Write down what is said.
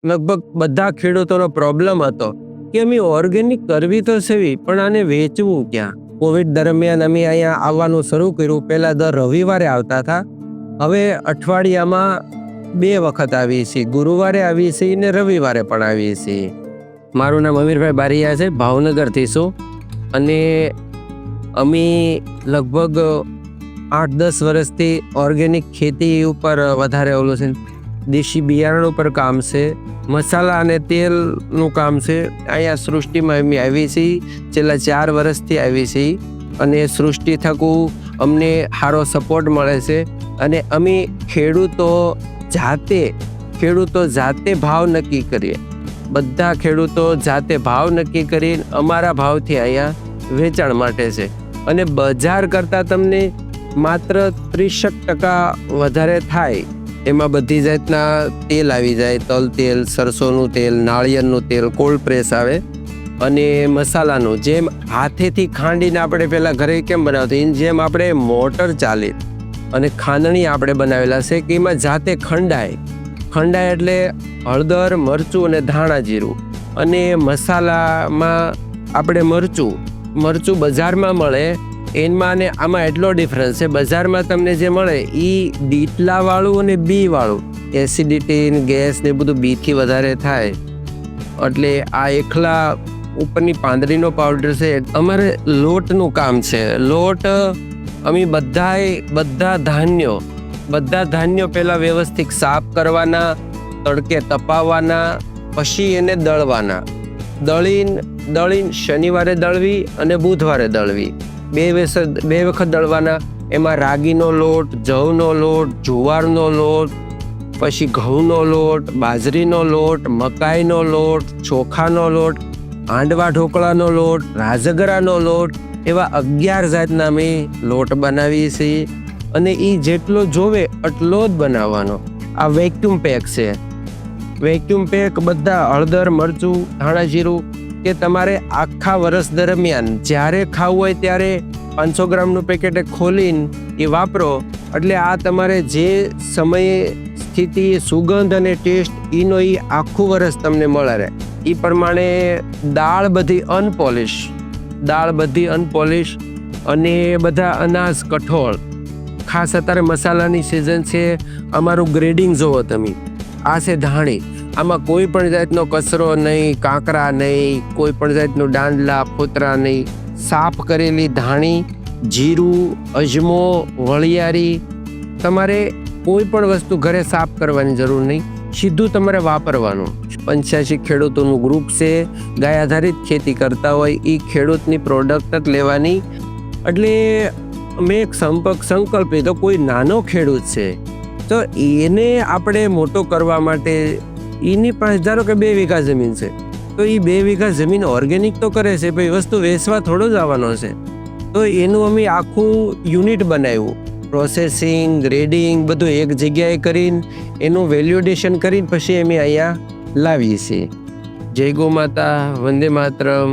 લગભગ બધા ખેડૂતોનો પ્રોબ્લેમ હતો કે અમે ઓર્ગેનિક કરવી તો સેવી, પણ આને વેચવું ક્યાં. કોવિડ દરમિયાન અમે અહીંયા આવવાનું શરૂ કર્યું. પહેલા દર રવિવારે આવતા હતા, હવે અઠવાડિયામાં 2 વખત આવીએ છીએ. ગુરુવારે આવીએ છીએ ને રવિવારે પણ આવીએ છીએ. મારું નામ અમીરભાઈ બારિયા છે, ભાવનગરથી છું. અને અમે લગભગ 8-10 વર્ષથી ઓર્ગેનિક ખેતી ઉપર વધારે ઓલું છે. દેશી બિયારણ ઉપર કામ છે, મસાલા અને તેલનું કામ છે. અહીંયા સૃષ્ટિમાં અમે આવી છીએ, છેલ્લા 4 વર્ષથી આવી છીએ. અને સૃષ્ટિ થકું અમને સારો સપોર્ટ મળે છે. અને અમે ખેડૂતો જાતે ભાવ નક્કી કરીએ. બધા ખેડૂતો જાતે ભાવ નક્કી કરીને અમારા ભાવથી અહીંયા વેચાણ માટે છે. અને બજાર કરતાં તમને માત્ર 30% વધારે થાય. એમાં બધી જાતના તેલ આવી જાય, તલ તેલ, સરસોનું તેલ, નાળિયેરનું તેલ, કોલ્ડ પ્રેસ આવે. અને મસાલાનું જેમ હાથેથી ખાંડીને આપણે પહેલાં ઘરે કેમ બનાવતા, એની જેમ આપણે મોટર ચાલી અને ખાંડણી આપણે બનાવેલા છે કે એમાં જાતે ખંડાય એટલે હળદર, મરચું અને ધાણા જીરું. અને મસાલામાં આપણે મરચું બજારમાં મળે એમાં અને આમાં એટલો ડિફરન્સ છે. બજારમાં તમને જે મળે એ ડીટલાવાળું અને બીવાળું, એસિડિટી, ગેસ ને બધું બીથી વધારે થાય. એટલે આ એકલા ઉપરની પાંદડીનો પાવડર છે. અમારે લોટનું કામ છે. લોટ અમે બધા ધાન્યો પહેલાં વ્યવસ્થિત સાફ કરવાના, તડકે તપાવવાના, પછી એને દળવાના. દળીને શનિવારે દળવી અને બુધવારે દળવી. 2 વખત દળવાના. એમાં રાગીનો લોટ, જવનો લોટ, જુવારનો લોટ, પછી ઘઉંનો લોટ, બાજરીનો લોટ, મકાઈનો લોટ, ચોખાનો લોટ, હાંડવા ઢોકળાનો લોટ, રાજગરાનો લોટ, એવા 11 જાતના અમે લોટ બનાવીએ છીએ. અને એ જેટલો જોવે એટલો જ બનાવવાનો. આ વેક્યુમ પેક છે. વેક્યુમ પેક બધા હળદર, મરચું, ધાણા જીરું કે તમારે આખા વર્ષ દરમિયાન જ્યારે ખાવું હોય ત્યારે 500 ગ્રામનું પેકેટ ખોલીને એ વાપરો. એટલે આ તમારે જે સમયે સ્થિતિ, સુગંધ અને ટેસ્ટ એનો એ આખું વર્ષ તમને મળે રહે. એ પ્રમાણે દાળ બધી અનપોલિશ અને બધા અનાજ, કઠોળ. ખાસ અત્યારે મસાલાની સિઝન છે. અમારું ગ્રેડિંગ જોવો તમે. આ છે ધાણી. આમાં કોઈ પણ જાતનો કચરો નહીં, કાંકરા નહીં, કોઈ પણ જાતનું દાંડલા, ફોતરા નહીં. સાફ કરેલી ધાણી, જીરું, અજમો, વળિયારી. તમારે કોઈ પણ વસ્તુ ઘરે સાફ કરવાની જરૂર નહીં, સીધું તમારે વાપરવાનું. 85 ખેડૂતોનું ગ્રુપ છે. ગાય આધારિત ખેતી કરતા હોય એ ખેડૂતની પ્રોડક્ટ જ લેવાની. એટલે મેં એક સંકલ્પ લીધો, કોઈ નાનો ખેડૂત છે તો એને આપણે મોટો કરવા માટે એની પાસે ધારો કે 2 વીઘા જમીન છે, તો એ 2 વીઘા જમીન ઓર્ગેનિક તો કરે છે, પછી વસ્તુ વેચવા થોડો જ આવવાનો છે. તો એનું અમે આખું યુનિટ બનાવ્યું. પ્રોસેસિંગ, ગ્રેડિંગ બધું એક જગ્યાએ કરીને એનું વેલ્યુડેશન કરીને પછી અમે અહીંયા લાવીએ છીએ. જય ગૌ માતા, વંદે માતરમ.